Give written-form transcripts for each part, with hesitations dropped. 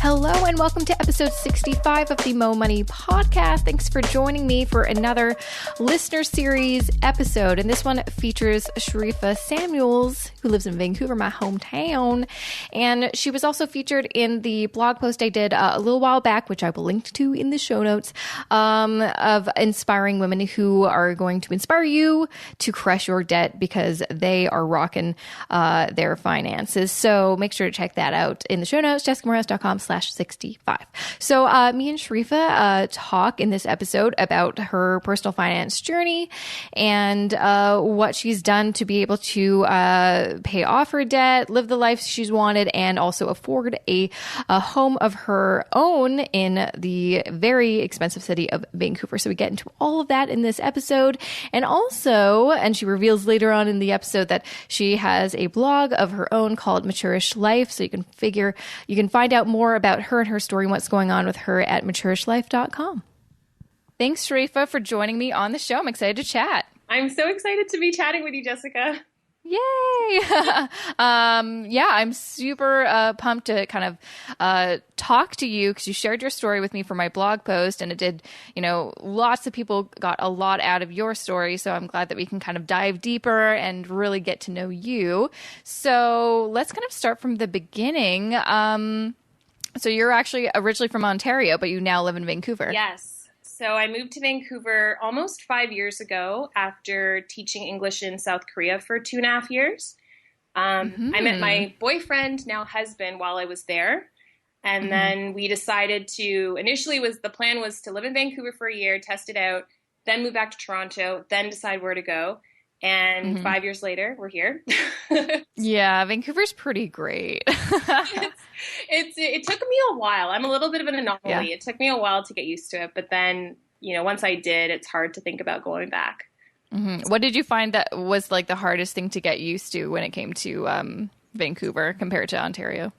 Hello and welcome to episode 65 of the Mo Money podcast. Thanks for joining me for another listener series episode. And this one features Sharifa Samuels, who lives in Vancouver, my hometown. And she was also featured in the blog post I did a little while back, which I will link to in the show notes, of inspiring women who are going to inspire you to crush your debt because they are rocking their finances. So make sure to check that out in the show notes, jessicamorales.com/65. So me and Sharifa talk in this episode about her personal finance journey and what she's done to be able to pay off her debt, live the life she's wanted, and also afford a home of her own in the very expensive city of Vancouver. So we get into all of that in this episode. And also, and she reveals later on in the episode that she has a blog of her own called Maturish Life. So you can find out more about her and her story and what's going on with her at maturishlife.com. Thanks, Sharifa, for joining me on the show. I'm excited to chat. I'm so excited to be chatting with you, Jessica. Yay! Yeah, I'm super pumped to kind of talk to you because you shared your story with me for my blog post, and it did, lots of people got a lot out of your story. So I'm glad that we can kind of dive deeper and really get to know you. So let's kind of start from the beginning. So you're actually originally from Ontario, but you now live in Vancouver. Yes. So I moved to Vancouver almost 5 years ago after teaching English in South Korea for 2.5 years. I met my boyfriend, now husband, while I was there. And then we decided the plan was to live in Vancouver for a year, test it out, then move back to Toronto, then decide where to go. And 5 years later, we're here. Yeah, Vancouver's pretty great. It took me a while. I'm a little bit of an anomaly. Yeah. It took me a while to get used to it. But then, once I did, it's hard to think about going back. What did you find that was like the hardest thing to get used to when it came to Vancouver compared to Ontario?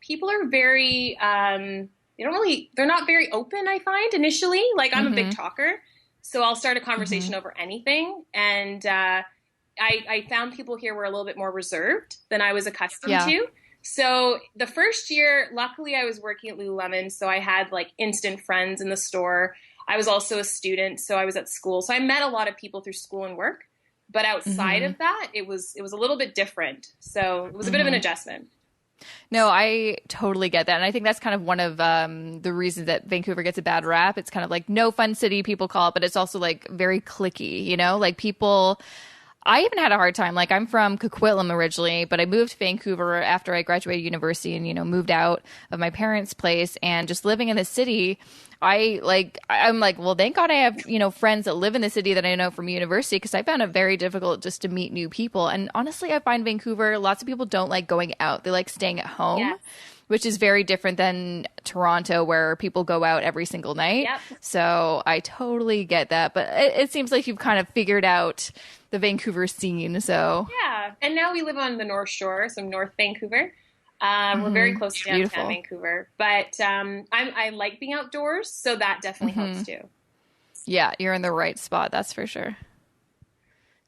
People are very, they're not very open, I find, initially. Like, I'm a big talker. So I'll start a conversation over anything. And I found people here were a little bit more reserved than I was accustomed to. So the first year, luckily I was working at Lululemon. So I had like instant friends in the store. I was also a student. So I was at school. So I met a lot of people through school and work. But outside of that, it was a little bit different. So it was a bit of an adjustment. No, I totally get that. And I think that's kind of one of the reasons that Vancouver gets a bad rap. It's kind of like no fun city, people call it, but it's also like very cliquey, like people. I even had a hard time. Like, I'm from Coquitlam originally, but I moved to Vancouver after I graduated university and, moved out of my parents' place, and just living in the city. I'm like, well, thank God I have, friends that live in the city that I know from university, because I found it very difficult just to meet new people. And honestly, I find Vancouver, lots of people don't like going out. They like staying at home. Yes. Which is very different than Toronto, where people go out every single night. Yep. So I totally get that. But it seems like you've kind of figured out the Vancouver scene. So yeah. And now we live on the North Shore, so North Vancouver. We're very close to downtown Vancouver. But I like being outdoors, so that definitely helps too. Yeah, you're in the right spot. That's for sure.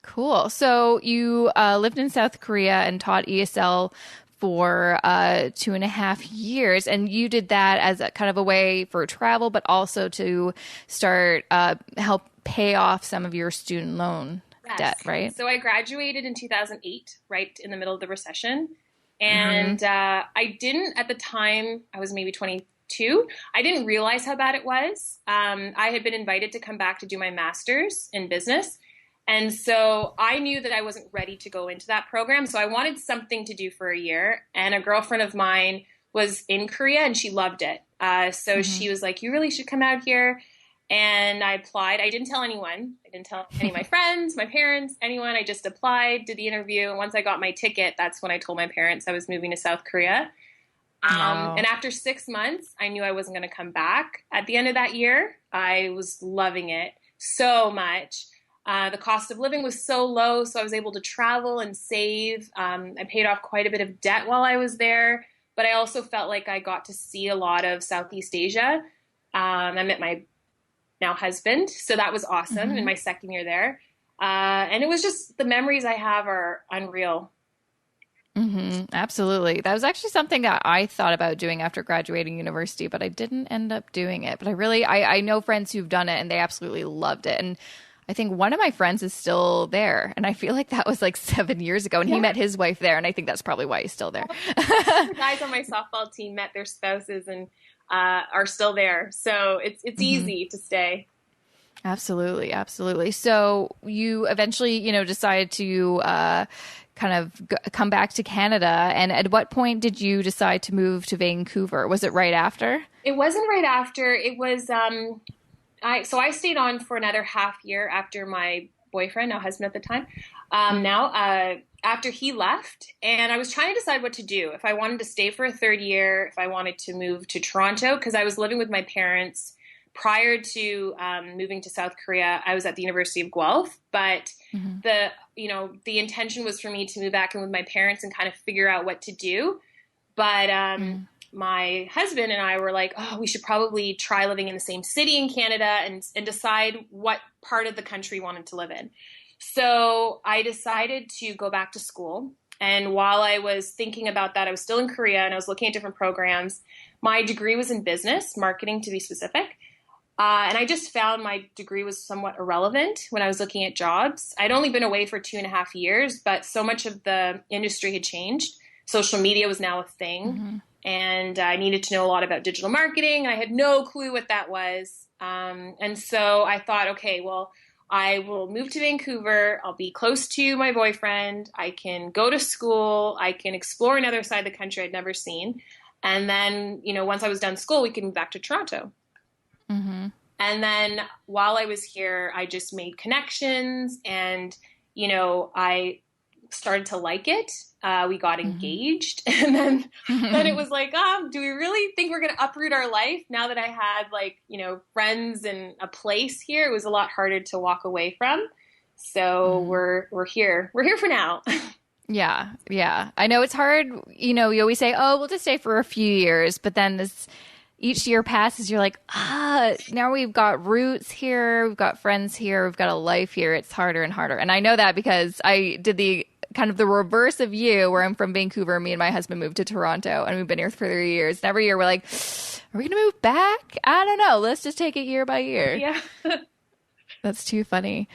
Cool. So you lived in South Korea and taught ESL for 2.5 years. And you did that as a kind of a way for travel, but also to start help pay off some of your student loan debt, right? So I graduated in 2008, right in the middle of the recession. And I didn't, at the time, I was maybe 22. I didn't realize how bad it was. I had been invited to come back to do my master's in business. And so I knew that I wasn't ready to go into that program. So I wanted something to do for a year. And a girlfriend of mine was in Korea and she loved it. So she was like, you really should come out here. And I applied. I didn't tell anyone. I didn't tell any of my friends, my parents, anyone. I just applied, did the interview. And once I got my ticket, that's when I told my parents I was moving to South Korea. And after 6 months, I knew I wasn't going to come back. At the end of that year, I was loving it so much. The cost of living was so low, so I was able to travel and save. I paid off quite a bit of debt while I was there, but I also felt like I got to see a lot of Southeast Asia. I met my now husband, so that was awesome in my second year there. And it was just, the memories I have are unreal. Absolutely. That was actually something that I thought about doing after graduating university, but I didn't end up doing it. But I know friends who've done it and they absolutely loved it. And I think one of my friends is still there. And I feel like that was like 7 years ago. And he met his wife there. And I think that's probably why he's still there. The guys on my softball team met their spouses and are still there. So it's easy to stay. Absolutely. Absolutely. So you eventually, decided to kind of come back to Canada. And at what point did you decide to move to Vancouver? Was it right after? It wasn't right after. It was, I stayed on for another half year after my boyfriend, now husband at the time, after he left. And I was trying to decide what to do. If I wanted to stay for a third year, if I wanted to move to Toronto, because I was living with my parents. Prior to moving to South Korea, I was at the University of Guelph, but the intention was for me to move back in with my parents and kind of figure out what to do. But my husband and I were like, we should probably try living in the same city in Canada and decide what part of the country we wanted to live in. So I decided to go back to school. And while I was thinking about that, I was still in Korea and I was looking at different programs. My degree was in business, marketing to be specific. And I just found my degree was somewhat irrelevant when I was looking at jobs. I'd only been away for 2.5 years, but so much of the industry had changed. Social media was now a thing. And I needed to know a lot about digital marketing. And I had no clue what that was. And so I thought, okay, well, I will move to Vancouver. I'll be close to my boyfriend. I can go to school. I can explore another side of the country I'd never seen. And then, once I was done school, we could move back to Toronto. And then while I was here, I just made connections and, I started to like it. We got engaged and then it was like, do we really think we're going to uproot our life now that I had friends and a place here? It was a lot harder to walk away from. So we're here. We're here for now. Yeah. Yeah. I know it's hard. You always say, we'll just stay for a few years, but then each year passes, you're like, now we've got roots here, we've got friends here, we've got a life here. It's harder and harder. And I know that because I did the kind of the reverse of you, where I'm from Vancouver. Me and my husband moved to Toronto and we've been here for 3 years. And every year we're like, are we going to move back? I don't know. Let's just take it year by year. Yeah. That's too funny.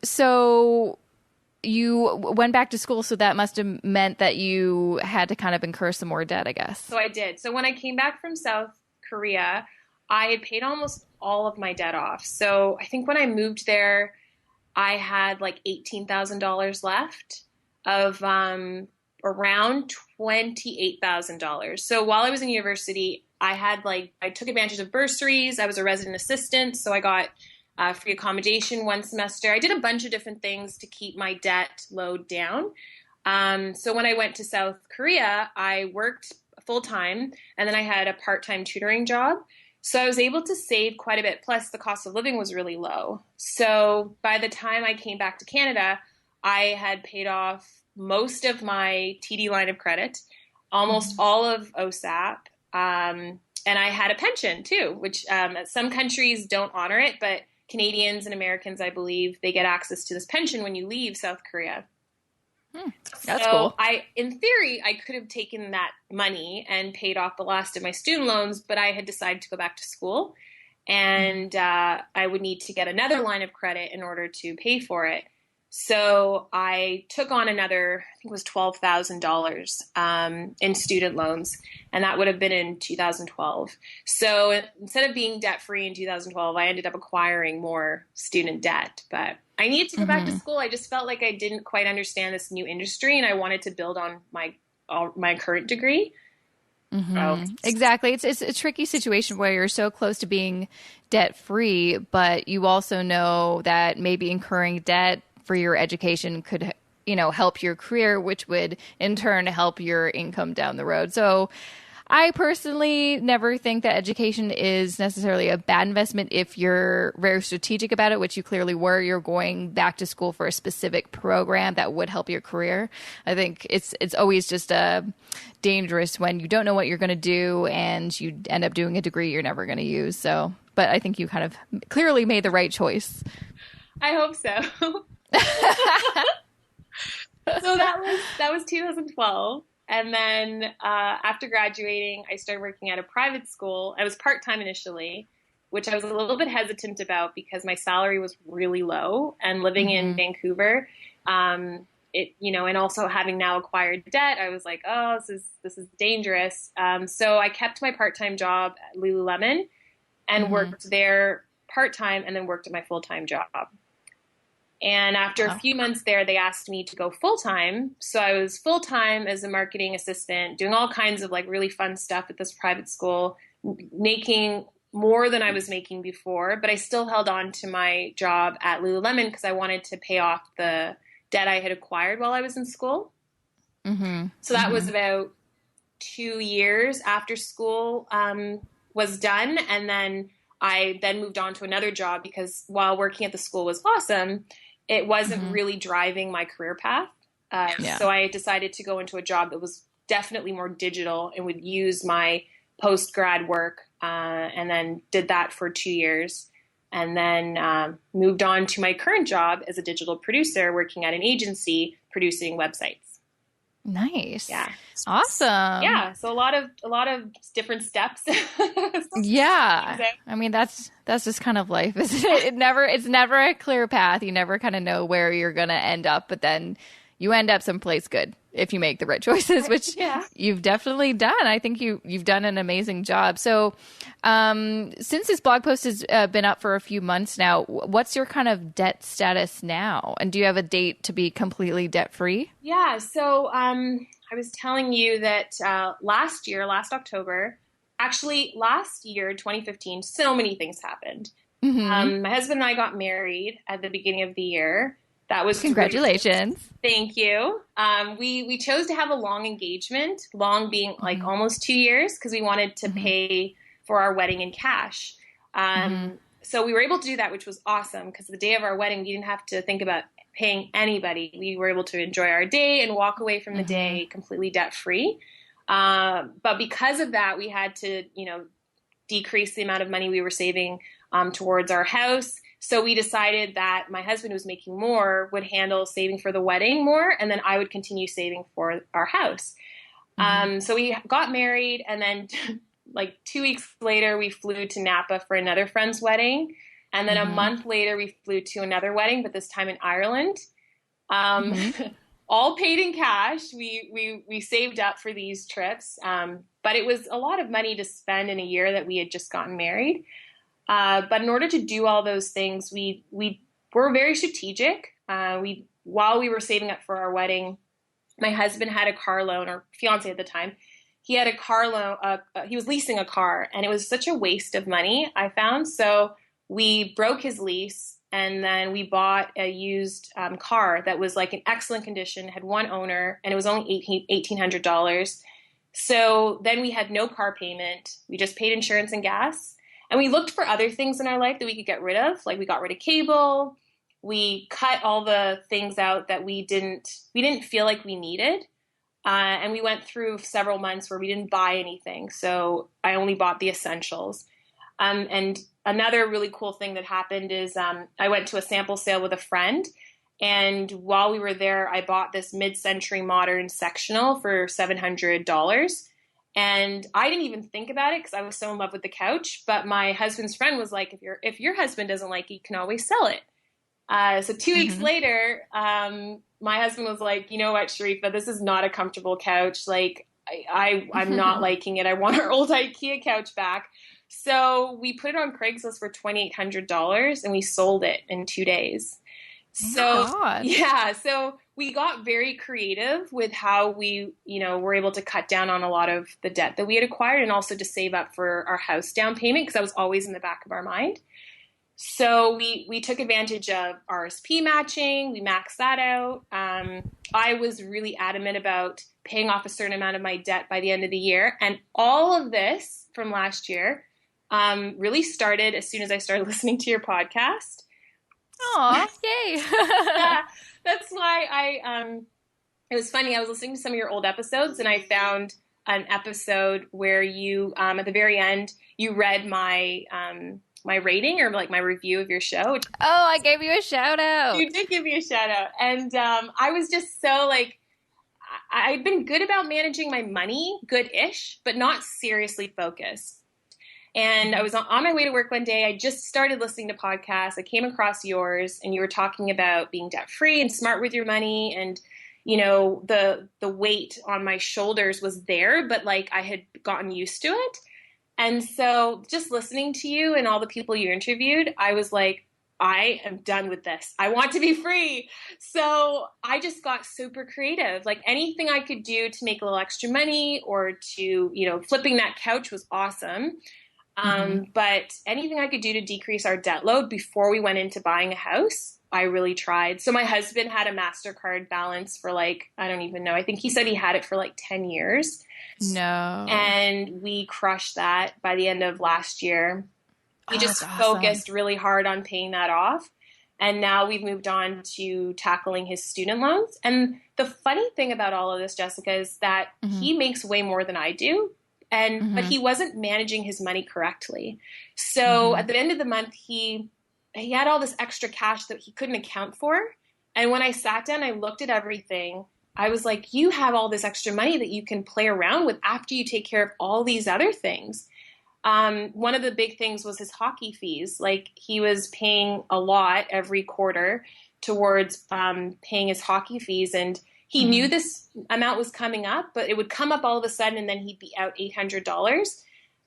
So you went back to school, so that must have meant that you had to kind of incur some more debt, I guess. So I did. So when I came back from South Korea, I had paid almost all of my debt off. So I think when I moved there, I had like $18,000 left of around $28,000. So while I was in university, I took advantage of bursaries. I was a resident assistant, so I got free accommodation one semester. I did a bunch of different things to keep my debt load down. So when I went to South Korea, I worked full time and then I had a part-time tutoring job. So I was able to save quite a bit. Plus the cost of living was really low. So by the time I came back to Canada, I had paid off most of my TD line of credit, almost all of OSAP. And I had a pension too, which some countries don't honor it, but Canadians and Americans, I believe, they get access to this pension when you leave South Korea. That's cool. In theory, I could have taken that money and paid off the last of my student loans, but I had decided to go back to school and I would need to get another line of credit in order to pay for it. So I took on another, I think it was $12,000 in student loans, and that would have been in 2012. So instead of being debt-free in 2012, I ended up acquiring more student debt. But I needed to go back to school. I just felt like I didn't quite understand this new industry, and I wanted to build on my current degree. Exactly. It's a tricky situation where you're so close to being debt-free, but you also know that maybe incurring debt for your education could, help your career, which would in turn help your income down the road. So I personally never think that education is necessarily a bad investment if you're very strategic about it, which you clearly were. You're going back to school for a specific program that would help your career. I think it's always just dangerous when you don't know what you're going to do and you end up doing a degree you're never going to use. So, but I think you kind of clearly made the right choice. I hope so. So that was 2012. And then after graduating, I started working at a private school. I was part-time initially, which I was a little bit hesitant about because my salary was really low, and living in Vancouver, and also having now acquired debt, I was like, oh, this is dangerous. So I kept my part-time job at Lululemon and worked there part-time, and then worked at my full-time job. And after a few months there, they asked me to go full-time. So I was full-time as a marketing assistant, doing all kinds of like really fun stuff at this private school, making more than I was making before, but I still held on to my job at Lululemon because I wanted to pay off the debt I had acquired while I was in school. So that was about 2 years after school was done. And then I then moved on to another job because while working at the school was awesome, it wasn't really driving my career path. So I decided to go into a job that was definitely more digital and would use my post-grad work, and then did that for 2 years. And then moved on to my current job as a digital producer, working at an agency producing websites. Nice. Yeah. Awesome. Yeah. So a lot of different steps. Yeah. I mean, that's just kind of life, isn't it? It's never a clear path. You never kind of know where you're going to end up, but then you end up someplace good if you make the right choices, which you've definitely done. I think you've done an amazing job. So since this blog post has been up for a few months now, what's your kind of debt status now? And do you have a date to be completely debt-free? Yeah. So I was telling you that last October, actually last year, 2015, so many things happened. My husband and I got married at the beginning of the year. That was congratulations. Thank you. We chose to have a long engagement, long being like almost 2 years, because we wanted to pay for our wedding in cash. So we were able to do that, which was awesome, because the day of our wedding, we didn't have to think about paying anybody. We were able to enjoy our day and walk away from the day completely debt free. But because of that, we had to, decrease the amount of money we were saving towards our house. So we decided that my husband, who was making more, would handle saving for the wedding more, and then I would continue saving for our house. So we got married, and then like 2 weeks later, we flew to Napa for another friend's wedding. And then a month later, we flew to another wedding, but this time in Ireland. All paid in cash. We saved up for these trips, but it was a lot of money to spend in a year that we had just gotten married. But in order to do all those things, we were very strategic. While we were saving up for our wedding, my husband had a car loan, or fiance at the time. He had a car loan. He was leasing a car, and it was such a waste of money, I found. So we broke his lease, and then we bought a used car that was like in excellent condition, had one owner, and it was only $1,800. So then we had no car payment. We just paid insurance and gas. And we looked for other things in our life that we could get rid of. Like we got rid of cable. We cut all the things out that we didn't feel like we needed. And we went through several months where we didn't buy anything. So I only bought the essentials. And another really cool thing that happened is I went to a sample sale with a friend. And while we were there, I bought this mid-century modern sectional for $700. And I didn't even think about it because I was so in love with the couch. But my husband's friend was like, if your husband doesn't like it, you can always sell it. So 2 weeks later, my husband was like, you know what, Sharifa, this is not a comfortable couch. Like I'm not liking it. I want our old IKEA couch back. So we put it on Craigslist for $2,800 and we sold it in 2 days. So so we got very creative with how we, were able to cut down on a lot of the debt that we had acquired, and also to save up for our house down payment, because that was always in the back of our mind. So we took advantage of RSP matching. We maxed that out. I was really adamant about paying off a certain amount of my debt by the end of the year. And all of this from last year really started as soon as I started listening to your podcast. Aw, yay. Yeah, that's why it was funny. I was listening to some of your old episodes, and I found an episode where you, at the very end, you read my my rating or like my review of your show. Oh, I gave you a shout out. You did give me a shout out. And I was just so like, I'd been good about managing my money, good-ish, but not seriously focused. And I was on my way to work one day. I just started listening to podcasts. I came across yours, and you were talking about being debt-free and smart with your money. And, you know, the weight on my shoulders was there, but like I had gotten used to it. And so just listening to you and all the people you interviewed, I was like, I am done with this. I want to be free. So I just got super creative. Like anything I could do to make a little extra money or to, you know, flipping that couch was awesome. But anything I could do to decrease our debt load before we went into buying a house, I really tried. So my husband had a MasterCard balance for like, I don't even know. I think he said he had it for like 10 years. No. And we crushed that by the end of last year. We just focused really hard on paying that off. And now we've moved on to tackling his student loans. And the funny thing about all of this, Jessica, is that he makes way more than I do. But he wasn't managing his money correctly. So at the end of the month, he had all this extra cash that he couldn't account for. And when I sat down, I looked at everything. I was like, you have all this extra money that you can play around with after you take care of all these other things. One of the big things was his hockey fees. Like he was paying a lot every quarter towards paying his hockey fees. And he knew this amount was coming up, but it would come up all of a sudden and then he'd be out $800.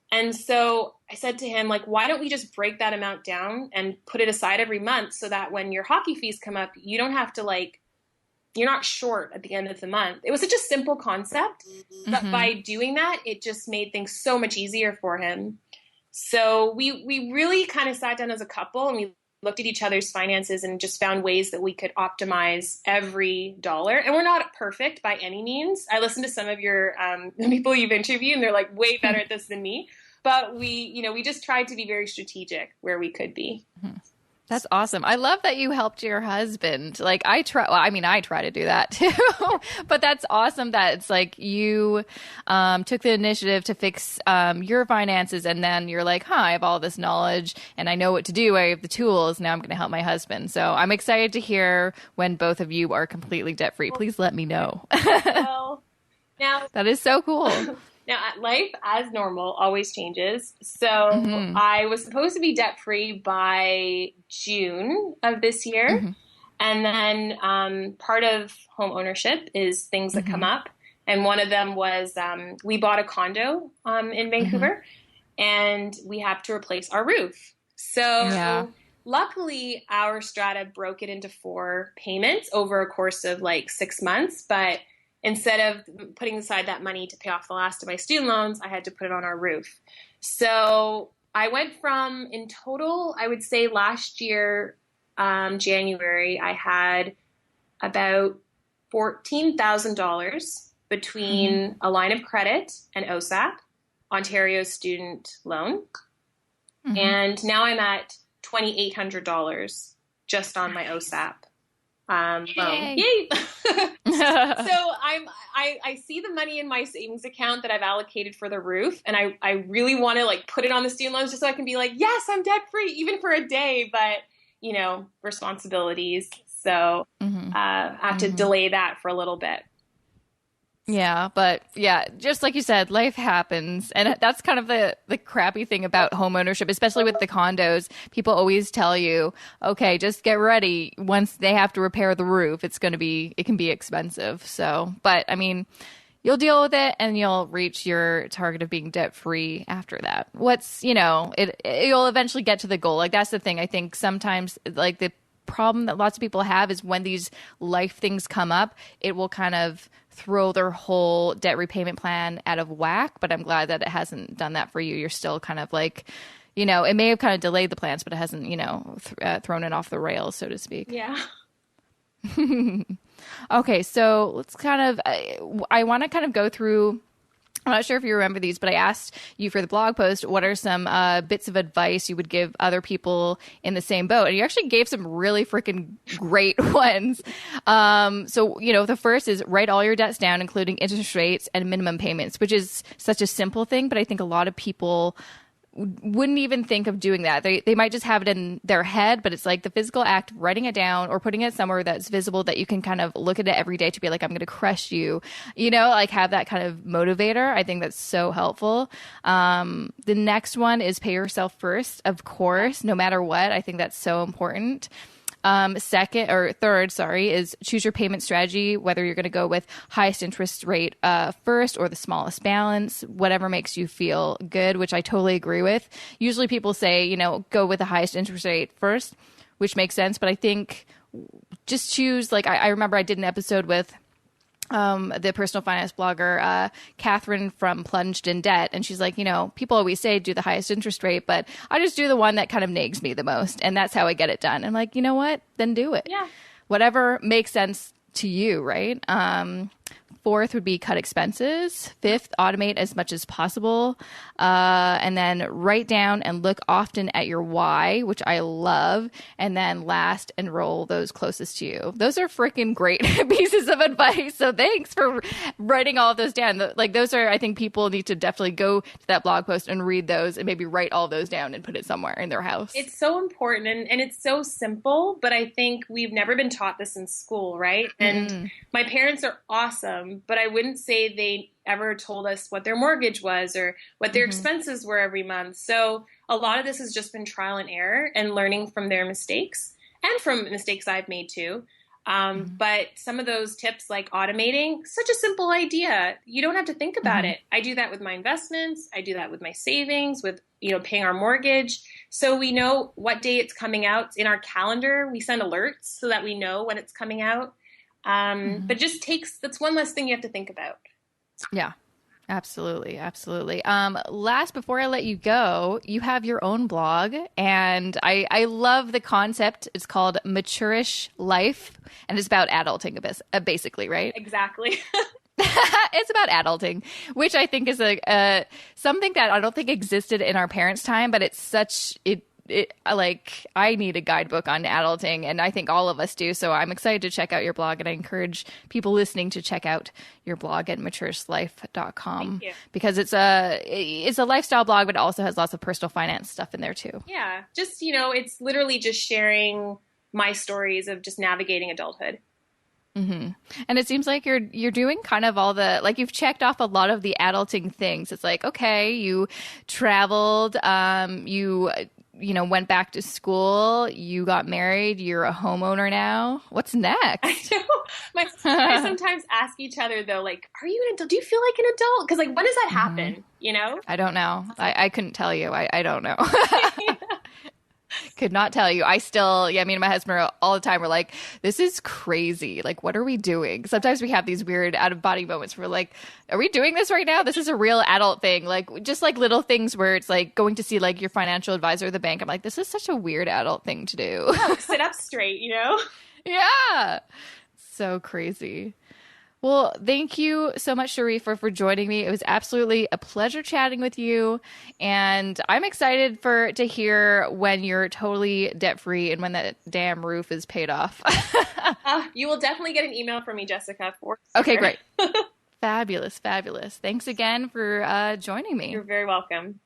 And so I said to him, like, why don't we just break that amount down and put it aside every month so that when your hockey fees come up, you don't have to like, you're not short at the end of the month. It was such a simple concept, but by doing that, it just made things so much easier for him. So we really kind of sat down as a couple and we looked at each other's finances and just found ways that we could optimize every dollar. And we're not perfect by any means. I listened to some of your the people you've interviewed and they're like way better at this than me. But we just tried to be very strategic where we could be. That's awesome. I love that you helped your husband. Like I try to do that too, but that's awesome that it's like you took the initiative to fix your finances and then you're like, I have all this knowledge and I know what to do. I have the tools. Now I'm going to help my husband. So I'm excited to hear when both of you are completely debt free. Please let me know. Well, now that is so cool. Now, life as normal always changes. So I was supposed to be debt-free by June of this year. And then part of home ownership is things that come up. And one of them was we bought a condo in Vancouver and we have to replace our roof. So luckily, our strata broke it into 4 payments over a course of like 6 months. But instead of putting aside that money to pay off the last of my student loans, I had to put it on our roof. So I went from, in total, I would say last year, January, I had about $14,000 between a line of credit and OSAP, Ontario's student loan. And now I'm at $2,800 just on my OSAP. Loan. Yay! So I see the money in my savings account that I've allocated for the roof, and I really want to like put it on the student loans just so I can be like, yes, I'm debt free even for a day, but responsibilities. So I have to delay that for a little bit. Yeah, but just like you said, life happens. And that's kind of the crappy thing about home ownership, especially with the condos. People always tell you, okay, just get ready. Once they have to repair the roof, it can be expensive. So, but I mean, you'll deal with it and you'll reach your target of being debt free after that. You'll eventually get to the goal. Like that's the thing. I think sometimes like the problem that lots of people have is when these life things come up, it will kind of throw their whole debt repayment plan out of whack. But I'm glad that it hasn't done that for you. You're still kind of like, it may have kind of delayed the plans, but it hasn't, thrown it off the rails, so to speak. Yeah. Okay. So let's I want to kind of go through, I'm not sure if you remember these, but I asked you for the blog post, what are some bits of advice you would give other people in the same boat? And you actually gave some really freaking great ones. So, the first is write all your debts down, including interest rates and minimum payments, which is such a simple thing. But I think a lot of people wouldn't even think of doing that. They might just have it in their head, but it's like the physical act, writing it down or putting it somewhere that's visible that you can kind of look at it every day to be like, I'm going to crush you, like have that kind of motivator. I think that's so helpful. The next one is pay yourself first, of course, no matter what. I think that's so important. Third, is choose your payment strategy, whether you're going to go with highest interest rate first or the smallest balance, whatever makes you feel good, which I totally agree with. Usually people say, go with the highest interest rate first, which makes sense. But I think just choose, I remember I did an episode with the personal finance blogger, Catherine from Plunged in Debt. And she's like, people always say do the highest interest rate, but I just do the one that kind of nags me the most. And that's how I get it done. I'm like, you know what? Then do it. Yeah. Whatever makes sense to you, right? Fourth would be cut expenses. Fifth, automate as much as possible. And then write down and look often at your why, which I love. And then last, enroll those closest to you. Those are freaking great pieces of advice. So thanks for writing all of those down. Those are, I think people need to definitely go to that blog post and read those and maybe write all those down and put it somewhere in their house. It's so important and it's so simple, but I think we've never been taught this in school, right? And my parents are awesome, but I wouldn't say they ever told us what their mortgage was or what their expenses were every month. So a lot of this has just been trial and error and learning from their mistakes and from mistakes I've made too. But some of those tips like automating, such a simple idea. You don't have to think about it. I do that with my investments. I do that with my savings, with, paying our mortgage. So we know what day it's coming out in our calendar. We send alerts so that we know when it's coming out. But just that's one less thing you have to think about. Yeah, absolutely. Absolutely. Last, before I let you go, you have your own blog and I love the concept. It's called Maturish Life and it's about adulting basically, right? Exactly. It's about adulting, which I think is something that I don't think existed in our parents' time, but it's I need a guidebook on adulting and I think all of us do. So I'm excited to check out your blog and I encourage people listening to check out your blog at maturishllife.com because it's a lifestyle blog, but it also has lots of personal finance stuff in there too. Yeah. Just, it's literally just sharing my stories of just navigating adulthood. And it seems like you're doing kind of all you've checked off a lot of the adulting things. It's like, okay, you traveled, you went back to school, you got married, you're a homeowner now. What's next? I know. I sometimes ask each other though, are you an adult? Do you feel like an adult? Because when does that happen? I don't know. I couldn't tell you. I don't know. Could not tell you. I still, me and my husband are all the time. We're like, this is crazy. What are we doing? Sometimes we have these weird out of body moments. We're like, are we doing this right now? This is a real adult thing. Just little things where it's going to see your financial advisor at the bank. I'm like, this is such a weird adult thing to do. Yeah, sit up straight, Yeah. So crazy. Well, thank you so much, Sharifa, for joining me. It was absolutely a pleasure chatting with you. And I'm excited to hear when you're totally debt-free and when that damn roof is paid off. You will definitely get an email from me, Jessica. Okay, great. Fabulous, fabulous. Thanks again for joining me. You're very welcome.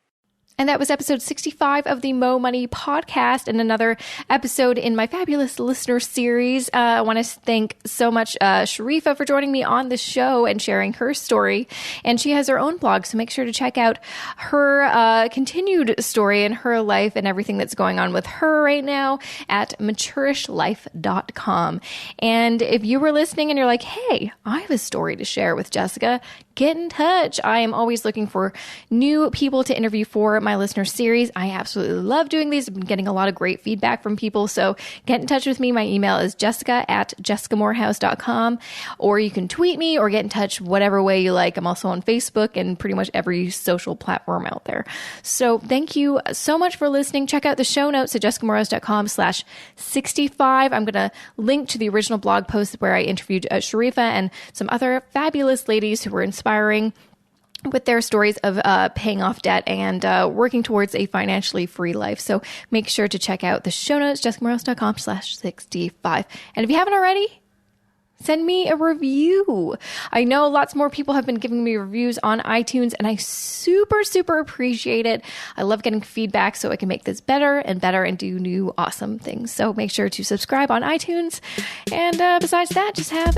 And that was episode 65 of the Mo Money podcast and another episode in my fabulous listener series. I want to thank so much Sharifa for joining me on the show and sharing her story. And she has her own blog, so make sure to check out her continued story and her life and everything that's going on with her right now at maturishlife.com. And if you were listening and you're like, hey, I have a story to share with Jessica, get in touch. I am always looking for new people to interview for my listener series. I absolutely love doing these. I've been getting a lot of great feedback from people. So get in touch with me. My email is jessica@jessicamorehouse.com, or you can tweet me or get in touch whatever way you like. I'm also on Facebook and pretty much every social platform out there. So thank you so much for listening. Check out the show notes at jessicamorehouse.com/65. I'm going to link to the original blog post where I interviewed Sharifa and some other fabulous ladies who were inspiring with their stories of paying off debt and working towards a financially free life. So make sure to check out the show notes, jessicamorehouse.com/65. And if you haven't already, send me a review. I know lots more people have been giving me reviews on iTunes, and I super, super appreciate it. I love getting feedback so I can make this better and do new awesome things. So make sure to subscribe on iTunes. And besides that, just have